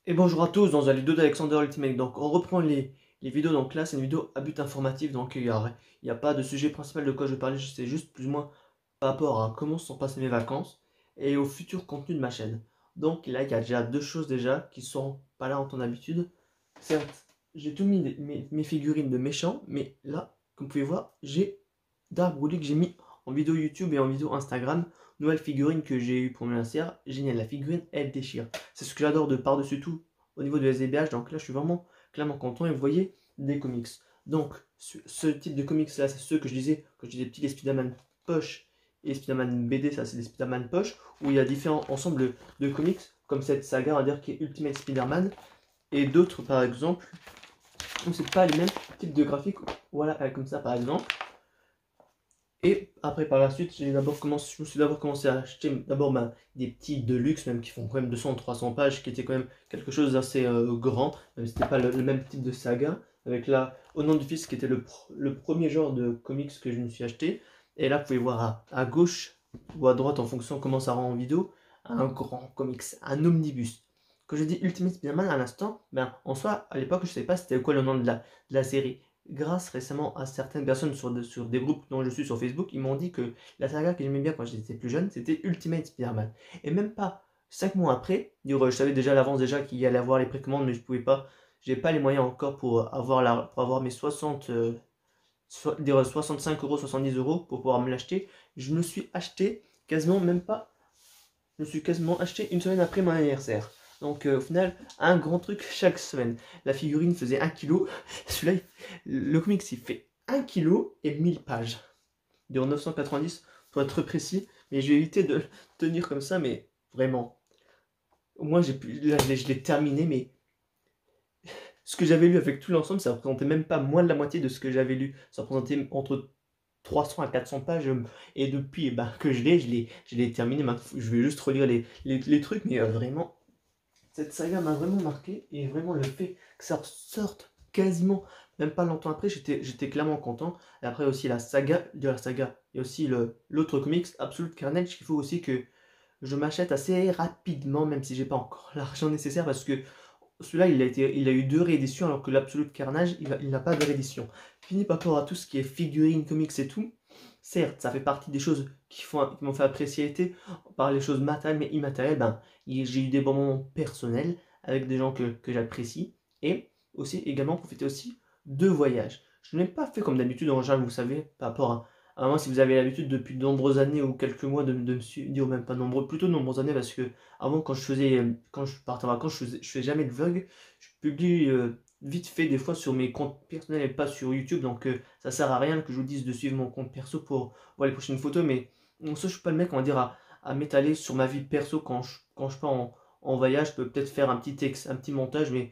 Et bonjour à tous dans la vidéo d'Alexander Ultimate. Donc on reprend les vidéos. Donc là c'est une vidéo à but informatif. Donc il y a pas de sujet principal de quoi je vais parler. C'est juste plus ou moins par rapport à comment se sont passées mes vacances et au futur contenu de ma chaîne. Donc là il y a déjà deux choses déjà qui sont pas là en ton habitude. Certes j'ai tout mis mes figurines de méchants. Mais là comme vous pouvez voir j'ai d'arbres que j'ai mis en vidéo YouTube et en vidéo Instagram. Nouvelle figurine que j'ai eu pour mon anniversaire. Génial, la figurine elle déchire. C'est ce que j'adore de par-dessus tout au niveau de SDBH. Donc là, je suis vraiment clairement content. Et vous voyez, des comics. Donc, ce type de comics là, c'est ceux que je disais, quand je disais petits, les Spider-Man poche et Spider-Man BD, ça c'est des Spider-Man poche, où il y a différents ensembles de comics, comme cette saga, on va dire, qui est Ultimate Spider-Man, et d'autres par exemple, où c'est pas les mêmes types de graphiques. Voilà, comme ça par exemple. Et après, par la suite, je me suis d'abord commencé à acheter d'abord des petits Deluxe, même qui font quand même 200 300 pages, qui étaient quand même quelque chose d'assez grand, même si c'était pas le même type de saga. Avec là, Au nom du fils, qui était le premier genre de comics que je me suis acheté. Et là, vous pouvez voir à gauche ou à droite, en fonction de comment ça rend en vidéo, un grand comics, un omnibus. Quand je dis Ultimate Spider-Man à l'instant, ben, en soi, à l'époque, je ne savais pas c'était quoi le nom de la série. Grâce récemment à certaines personnes sur des groupes dont je suis sur Facebook, ils m'ont dit que la saga que j'aimais bien quand j'étais plus jeune, c'était Ultimate Spider-Man. Et même pas 5 mois après, je savais déjà à l'avance déjà qu'il y allait avoir les précommandes, mais je pouvais pas, j'ai pas les moyens encore pour avoir mes 65 euros, 70 € pour pouvoir me l'acheter. Je me suis acheté quasiment même pas, je me suis quasiment acheté une semaine après mon anniversaire. Donc au final, un grand truc chaque semaine. La figurine faisait 1 kg. Celui-là, le comics, il fait 1 kg et 1000 pages. Il dure 990 pour être précis. Mais je vais éviter de le tenir comme ça, mais vraiment. Au moins, là, je l'ai terminé, mais ce que j'avais lu avec tout l'ensemble, ça représentait même pas moins de la moitié de ce que j'avais lu. Ça représentait entre 300 à 400 pages. Et depuis que je l'ai terminé. Je vais juste relire les trucs, mais vraiment, cette saga m'a vraiment marqué. Et vraiment, le fait que ça ressorte quasiment, même pas longtemps après, j'étais clairement content. Et après aussi la saga de la saga. Et aussi l'autre comics, Absolute Carnage, qu'il faut aussi que je m'achète assez rapidement, même si j'ai pas encore l'argent nécessaire, parce que celui-là, il a eu deux rééditions, alors que l'Absolute Carnage, il n'a pas de réédition. Fini par rapport à tout ce qui est figurines, comics et tout. Certes, ça fait partie des choses qui m'ont fait apprécier par les choses matérielles, mais immatérielles. J'ai eu des bons moments personnels avec des gens que j'apprécie. Et aussi, également, profiter aussi de voyages. Je n'ai pas fait comme d'habitude en général, vous savez, par rapport à moi, si vous avez l'habitude depuis de nombreuses années ou quelques mois de me suivre, même pas nombreux, plutôt de nombreuses années, parce que avant, quand je partais en vacances, je fais jamais de vlog. Je publie vite fait des fois sur mes comptes personnels et pas sur YouTube. Donc ça sert à rien que je vous dise de suivre mon compte perso pour voir les prochaines photos. Mais en soi, je suis pas le mec, on va dire, à m'étaler sur ma vie perso quand je pars en voyage. Je peux peut-être faire un petit texte, un petit montage, mais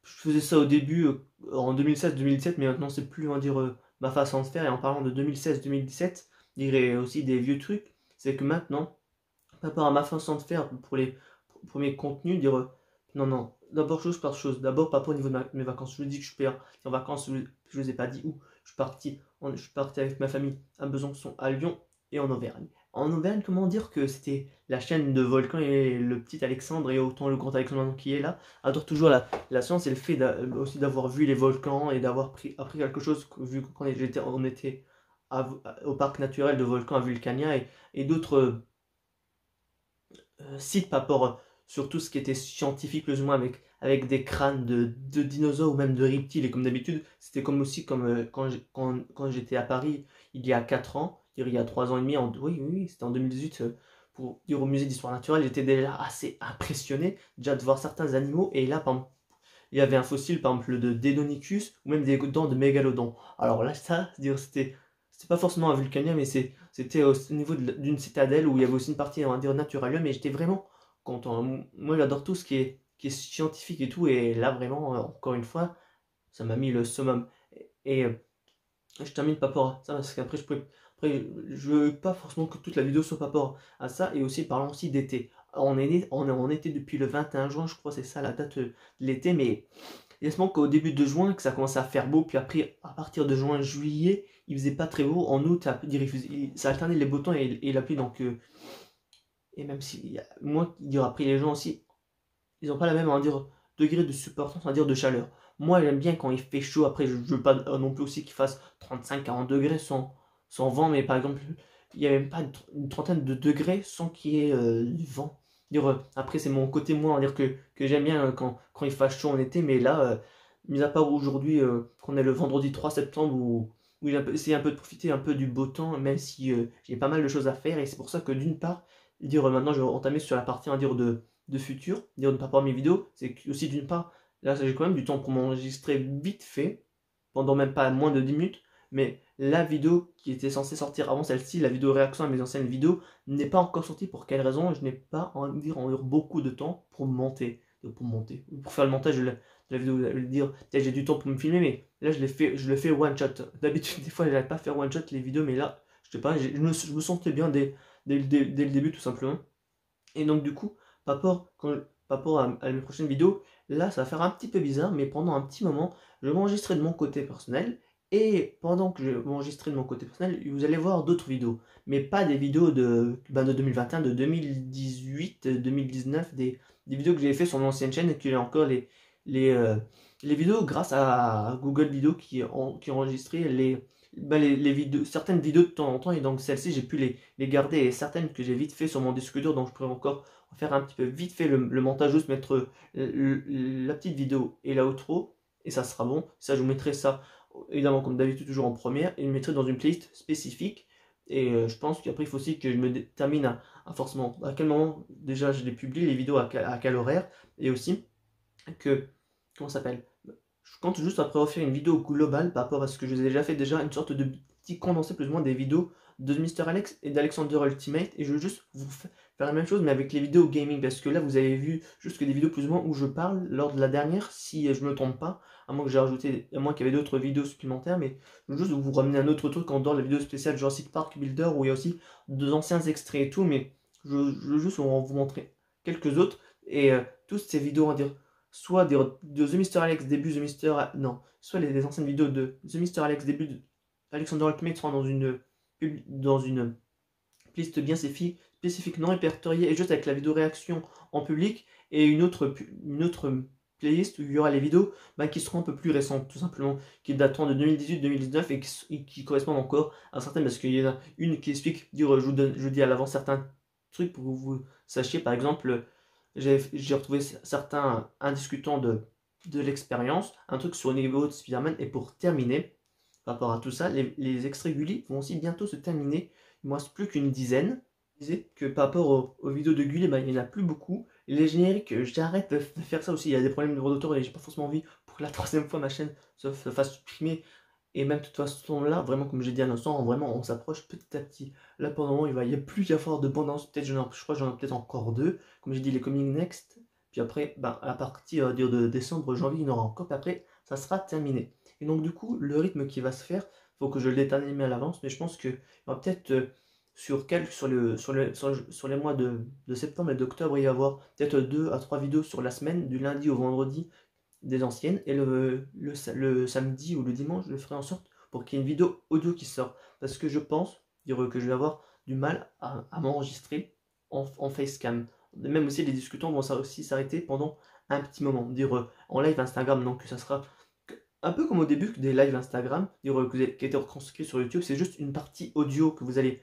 je faisais ça au début en 2016-2017, mais maintenant c'est plus, on va dire, ma façon de faire. Et en parlant de 2016-2017, je dirais aussi des vieux trucs. C'est que maintenant, par rapport à ma façon de faire pour mes contenus, dire non, non, d'abord chose par chose. D'abord, pas au niveau de mes vacances. Je vous dis que je suis en vacances, je ne vous ai pas dit où. Je suis parti avec ma famille à Besançon, à Lyon et en Auvergne. En Auvergne, comment dire que c'était la chaîne de volcans et le petit Alexandre et autant le grand Alexandre qui est là adore toujours la science et le fait aussi d'avoir vu les volcans et d'avoir appris quelque chose vu qu'on on était au parc naturel de volcans à Vulcania et d'autres sites par rapport sur tout ce qui était scientifique plus ou moins avec des crânes de dinosaures ou même de reptiles. Et comme d'habitude, c'était comme aussi comme quand j'étais à Paris il y a 4 ans, il y a 3 ans et demi, oui, c'était en 2018, pour dire au musée d'histoire naturelle, j'étais déjà assez impressionné déjà de voir certains animaux. Et là, par exemple, il y avait un fossile, par exemple, de Deinonychus ou même des dents de mégalodon. Alors là, ça, c'était pas forcément un vulcanien, mais c'était au niveau d'une citadelle où il y avait aussi une partie, on va dire, naturelle, mais j'étais vraiment content. Moi, j'adore tout ce qui est scientifique et tout, et là, vraiment, encore une fois, ça m'a mis le summum. Et je termine par rapport à ça, parce qu'après, je veux pas forcément que toute la vidéo soit par rapport à ça, et aussi parlons aussi d'été. On est en été depuis le 21 juin, je crois, c'est ça la date de l'été, mais laisse-moi qu'au début de juin, que ça commençait à faire beau, puis après, à partir de juin, juillet, il faisait pas très beau. En août, ça alternait les beaux temps et la pluie, donc, et même si, moi, dire après les gens aussi, ils n'ont pas la même, on va dire, degrés de supportance, c'est-à-dire de chaleur. Moi, j'aime bien quand il fait chaud. Après, je ne veux pas non plus aussi qu'il fasse 35-40 degrés sans vent, mais par exemple, il n'y a même pas une trentaine de degrés sans qu'il y ait du vent. Après, c'est mon côté moi, dire que j'aime bien quand il fasse chaud en été, mais là, mis à part aujourd'hui, qu'on est le vendredi 3 septembre, où j'ai essayé un peu de profiter un peu du beau temps, même si j'ai pas mal de choses à faire, et c'est pour ça que d'une part, maintenant je vais entamer sur la partie de futur, dire de pas voir mes vidéos, c'est aussi d'une part, là j'ai quand même du temps pour m'enregistrer vite fait, pendant même pas moins de 10 minutes, mais la vidéo qui était censée sortir avant celle-ci, la vidéo réaction à mes anciennes vidéos, n'est pas encore sortie. Pour quelle raison? Je n'ai pas beaucoup de temps pour monter. Pour faire le montage de la vidéo, vous allez dire, j'ai du temps pour me filmer, mais là je le fais one shot. D'habitude, des fois, je n'arrive pas à faire one shot les vidéos, mais là, je sais pas, je me sentais bien dès le début, tout simplement. Et donc, du coup, par rapport à mes prochaines vidéos, là, ça va faire un petit peu bizarre, mais pendant un petit moment, je vais m'enregistrer de mon côté personnel. Et pendant que je vais m'enregistrer de mon côté personnel, vous allez voir d'autres vidéos. Mais pas des vidéos de 2021, de 2018, 2019, des vidéos que j'ai fait sur mon ancienne chaîne et que j'ai encore les, euh, les vidéos grâce à Google Vidéo qui a enregistré les vidéos, certaines vidéos de temps en temps. Et donc celles-ci, j'ai pu les garder, et certaines que j'ai vite fait sur mon disque dur, donc je pourrais encore faire un petit peu vite fait le montage, juste mettre la petite vidéo et l'outro, et ça sera bon. Ça, je vous mettrai ça évidemment comme d'habitude toujours en première, et je le mettrai dans une playlist spécifique. Et je pense qu'après il faut aussi que je me détermine forcément à quel moment déjà je les publie, les vidéos, à quel horaire, et aussi que, comment ça s'appelle, je compte juste après refaire une vidéo globale par rapport à ce que je vous ai déjà fait, déjà une sorte de petit condensé plus ou moins des vidéos de Mister Alex et d'Alexander Ultimate, et je veux juste vous faire la même chose mais avec les vidéos gaming, parce que là vous avez vu juste que des vidéos plus ou moins où je parle lors de la dernière, si je me trompe pas, à moins que j'ai rajouté, à moins qu'il y avait d'autres vidéos supplémentaires, mais je veux juste vous ramener un autre truc en dehors de la vidéo spéciale Jurassic Park Builder où il y a aussi deux anciens extraits et tout, mais je veux juste vous montrer quelques autres, et toutes ces vidéos, on va dire, soit de The Mister Alex début The Mister... Non, soit les anciennes vidéos de The Mister Alex début de Alexander Ultimate seront dans une playlist bien spécifique non répertoriée et juste avec la vidéo réaction en public, et une autre playlist où il y aura les vidéos qui seront un peu plus récentes, tout simplement, qui dateront de 2018-2019 et qui correspondent encore à certaines, parce qu'il y en a une qui explique, je vous dis à l'avance certains trucs pour que vous sachiez. Par exemple, j'ai retrouvé un discutant de l'expérience, un truc sur le niveau de Spider-Man. Et pour terminer, par rapport à tout ça, les extraits Gulli vont aussi bientôt se terminer. Il ne me reste plus qu'une dizaine. Je disais que par rapport aux vidéos de Gulli, il n'y en a plus beaucoup. Les génériques, j'arrête de faire ça aussi. Il y a des problèmes de droit d'auteur et j'ai pas forcément envie pour que la troisième fois ma chaîne se fasse supprimer. Et même de toute façon là, vraiment comme j'ai dit à l'instant, vraiment on s'approche petit à petit. Là pour le moment il n'y a plus qu'à avoir de bandes, peut-être je crois que j'en ai peut-être encore deux. Comme j'ai dit, les coming next. Puis après, à partir de décembre, janvier, il y en aura encore. Puis après, ça sera terminé. Et donc du coup, le rythme qui va se faire, il faut que je le détermine à l'avance. Mais je pense qu'il y aura peut-être sur les mois de septembre et d'octobre, il va y avoir peut-être 2 à 3 vidéos sur la semaine, du lundi au vendredi, des anciennes, et le samedi ou le dimanche, je ferai en sorte pour qu'il y ait une vidéo audio qui sort, parce que je pense que je vais avoir du mal à m'enregistrer en facecam. Même aussi les discutants vont aussi s'arrêter pendant un petit moment, en live Instagram. Donc ça sera un peu comme au début des lives Instagram, qui a été retranscrit sur YouTube. C'est juste une partie audio que vous allez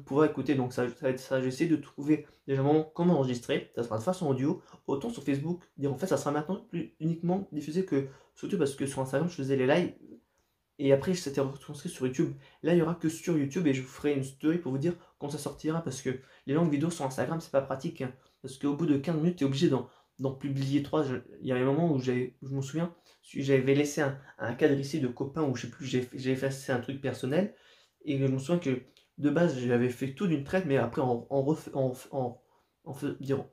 pouvoir écouter. Donc ça va être ça. J'essaie de trouver déjà un moment comment enregistrer. Ça sera de façon audio. Autant sur Facebook, en fait ça sera maintenant plus uniquement diffusé que sur YouTube, parce que sur Instagram je faisais les lives et après c'était retranscrit sur YouTube. Là il n'y aura que sur YouTube, et je vous ferai une story pour vous dire quand ça sortira, parce que les longues vidéos sur Instagram c'est pas pratique, hein, parce qu'au bout de 15 minutes tu es obligé d'en publier 3. Il y a un moment où je me souviens, j'avais laissé un cadre ici de copain où je sais plus, j'ai effacé un truc personnel, et je me souviens que de base j'avais fait tout d'une traite, mais après en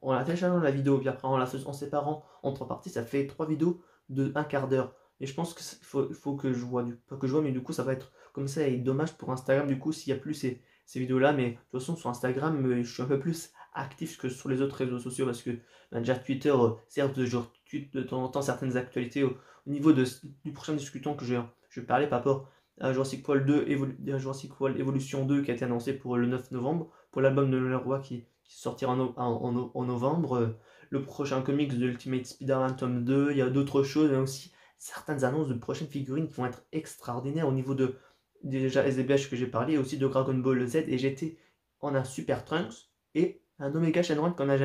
la téléchargeant la vidéo, puis après en séparant en 3 parties, ça fait 3 vidéos de 1/4 d'heure. Et je pense qu'il faut que je vois, pas que je vois, mais du coup ça va être comme ça, et dommage pour Instagram du coup s'il n'y a plus ces vidéos-là. Mais de toute façon sur Instagram, je suis un peu plus actif que sur les autres réseaux sociaux, parce que déjà Twitter, certes je tweete de temps en temps certaines actualités au niveau du prochain discutant que je vais parler par rapport à Jurassic World 2, Jurassic World Evolution 2, qui a été annoncé pour le 9 novembre, pour l'album de Leroy qui sortira en novembre. le prochain comics de Ultimate Spider-Man tome 2, il y a d'autres choses, mais aussi certaines annonces de prochaines figurines qui vont être extraordinaires au niveau de déjà SDBH que j'ai parlé, et aussi de Dragon Ball Z et GT. On a Super Trunks et un Omega Shenron qu'on n'a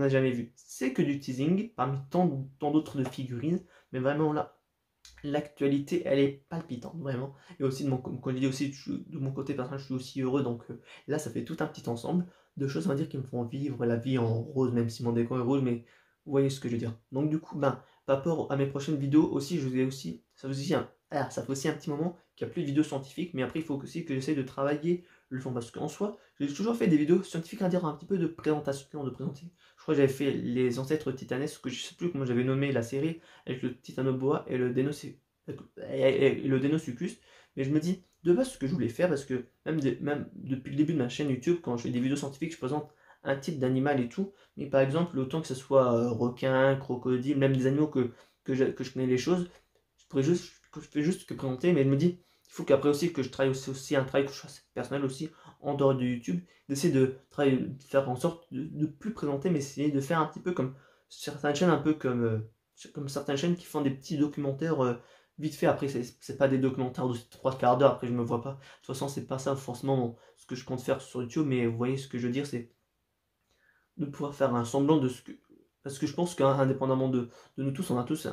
jamais vu. C'est que du teasing parmi tant d'autres de figurines, mais vraiment là, l'actualité elle est palpitante vraiment. Et aussi comme je dis aussi de mon côté personnel, je suis aussi heureux, donc là ça fait tout un petit ensemble de choses, on va dire, qui me font vivre la vie en rose, même si mon décor est rose, mais vous voyez ce que je veux dire. Donc du coup, par rapport à mes prochaines vidéos aussi, je vous ai aussi, ça fait aussi un petit moment qu'il n'y a plus de vidéos scientifiques, mais après il faut aussi que j'essaye de travailler le fond, parce qu'en soi, j'ai toujours fait des vidéos scientifiques, à dire un petit peu de présentation, de présenter. Je crois que j'avais fait les ancêtres titanesques, que je sais plus comment j'avais nommé la série, avec le Titanoboa et le Deinosuchus, mais je me dis de base ce que je voulais faire, parce que même depuis le début de ma chaîne YouTube, quand je fais des vidéos scientifiques, je présente un type d'animal et tout, mais par exemple, autant que ce soit requin, crocodile, même des animaux que je connais les choses, je fais juste que présenter, mais je me dis, il faut qu'après aussi que je travaille aussi un travail que je fasse personnel aussi, en dehors de YouTube, d'essayer de faire en sorte de plus présenter, mais essayer de faire un petit peu comme certaines chaînes, un peu comme certaines chaînes qui font des petits documentaires vite fait. Après, c'est pas des documentaires de 3 quarts d'heure, après je me vois pas. De toute façon, c'est pas ça forcément ce que je compte faire sur YouTube, mais vous voyez ce que je veux dire, c'est de pouvoir faire un semblant de ce que. Parce que je pense qu'indépendamment de nous tous, on a tous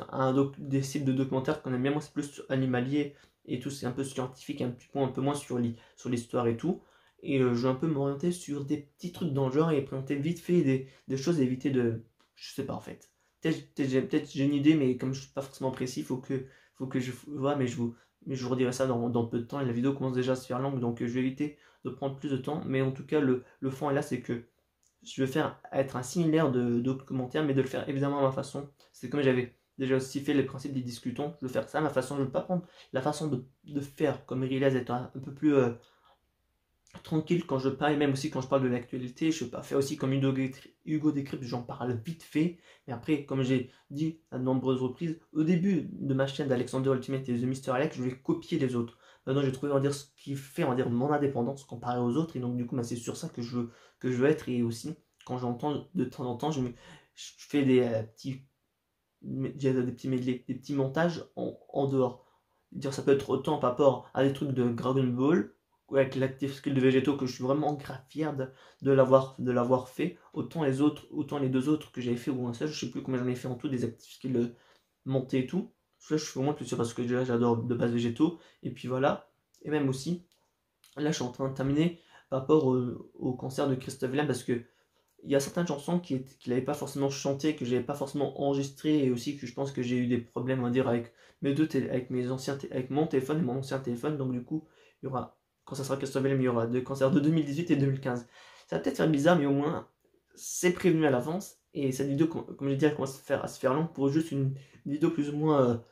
des styles de documentaires qu'on aime bien. Moi, c'est plus animalier et tout, c'est un peu scientifique, un peu moins sur l'histoire et tout. Et je vais un peu m'orienter sur des petits trucs dans le genre et présenter vite fait des choses, et éviter de. Je sais pas en fait. Peut-être j'ai une idée, mais comme je suis pas forcément précis, faut que je vois, mais je vous redirai ça dans peu de temps. Et la vidéo commence déjà à se faire longue, donc je vais éviter de prendre plus de temps. Mais en tout cas, le fond est là, c'est que je vais faire être un similaire de documentaire, mais de le faire évidemment à ma façon. C'est comme j'avais déjà aussi fait les principes des discutons, je vais faire ça à ma façon. Je ne veux pas prendre la façon de faire comme Rilaz, être un peu plus tranquille quand je parle, et même aussi quand je parle de l'actualité. Je ne vais pas faire aussi comme Hugo Décrypte, j'en parle vite fait. Mais après, comme j'ai dit à de nombreuses reprises, au début de ma chaîne d'Alexander Ultimate et The Mr. Alex, je vais copier les autres. Maintenant, j'ai trouvé, on va dire, ce qui fait, on va dire, mon indépendance comparé aux autres. Et donc, du coup, c'est sur ça que je veux être. Et aussi, quand j'entends de temps en temps, je fais des petits medley, des petits montages en dehors. Dire, ça peut être autant par rapport à des trucs de Dragon Ball, avec l'active skill de Végéto, que je suis vraiment grave fier de l'avoir fait, autant les deux autres que j'avais fait, ou un seul, je sais plus combien j'en ai fait en tout, des active skills montés et tout. Là, je suis vraiment plus sûr, parce que déjà j'adore de base Végéto, et puis voilà. Et même aussi, là je suis en train de terminer par rapport au concert de Christophe Willem, parce que il y a certaines chansons qu'il n'avait pas forcément chantées, que j'avais pas forcément enregistrées, et aussi que je pense que j'ai eu des problèmes, on va dire, avec avec mon téléphone et mon ancien téléphone. Donc du coup, il y aura, quand ça sera Christophe Willem, il y aura deux concerts de 2018 et 2015. Ça va peut-être faire bizarre, mais au moins c'est prévenu à l'avance. Et cette vidéo, comme j'ai dit, elle commence à se faire long pour juste une vidéo plus ou moins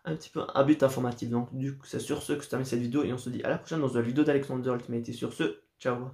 un petit peu un but informatif. Donc du coup, c'est sur ce que je termine cette vidéo, et on se dit à la prochaine dans une vidéo d'Alexander Ultimate. Et sur ce, ciao.